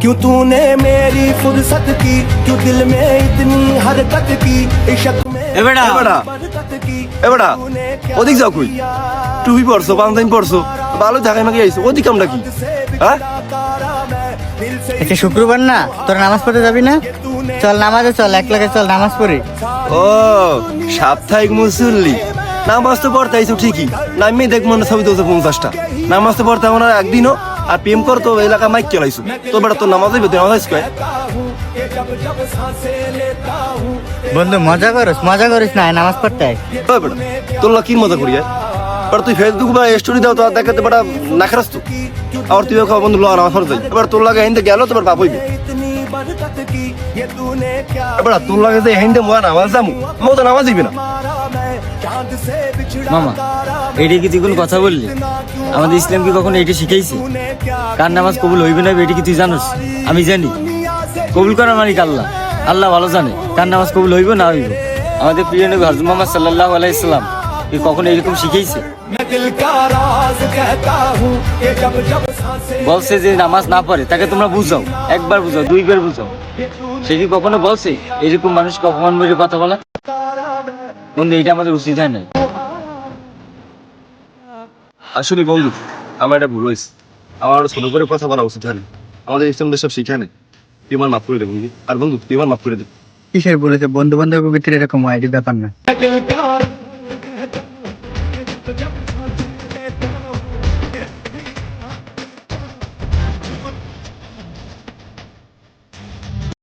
क्यों तूने मेरी फुर्सत की, क्यों दिल में इतनी हरकत की, इश्क में এবেটা बरकत की। এবারে ওদিক যাও কই? টুপি পরছো, পাঞ্জাবি পরছো, ভালো ঢাকায় মাকে আইছো, ওদিক কামটা কি? হ্যাঁ? আজকে শুক্রবার না, তোরা নামাজ পড়তে যাবি না? চল নামাজে চল, এক লাগে চল নামাজ পড়ি। ও সাপ্তাহিক মুসল্লি, নামাজ তো পড়তে আইছো ঠিকই, নামি দেখবো না ছবি তুলছে 50টা, নামাজ তো পড়তে আমার একদিনও, আর প্রেম কর তো এলাকা মাইক কেলাইছো, তো বেটা তোর নামাজ হইবে, তুই নামাজ আইস কয়? বন্ধু মজা করিস না, নামাজ পড়তে আয়। ও বেটা তোর লা কি মজা করি এবার তুই ফেসবুক বা স্টোরি দাও তো আর দেখাতে বেটা না খারাস তো, আর তুই খাওয়া বন্ধু লো নামাজ পড়তে যাই, এবার তোর লাগে হিন্দে গেল তোমার পাপ হইবে। এবার তোর লাগে যে হিন্দে মোয়া নামাজ যাবো, মো তো নামাজ দিবি না। মামা এইটা কি তুই কোনো কথা বললি? আমাদের ইসলাম কি কখনো এইটা শিখাইছে? কার নামাজ কবুল হইবে না এটা কি তুই জানোস? আমি জানি, কবুল করার মালিক আল্লাহ, আল্লাহ ভালো জানে কার নামাজ কবুল হইব না হইব। আমাদের প্রিয় নবী হযরত মুহাম্মদ সাল্লাল্লাহু আলাইহি সাল্লাম কি কখনো এরকম শিখাইছে? বলছে যে নামাজ না পড়ে তাকে তোমরা বুঝাও, একবার বুঝাও, দুইবার বুঝাও। সে কি কখনো বলছে এরকম মানুষকে অপমান করে কথা বলা? বন্ধু এটা আমাদের উচিত হয় না। আসলে বন্ধু আমার এটা ভুল হয়েছে, আমার ছোট করে কথা বলা উচিত হয় না, আমাদের ইসলাম সব শিখায় না। তুই আমার মাফ করে দে বন্ধু, আর বন্ধু তুই আমার মাফ করে দে। কিসের বলেছে বন্ধু বান্ধবের ভিতরে এরকম হয়, এটা ব্যাপার না।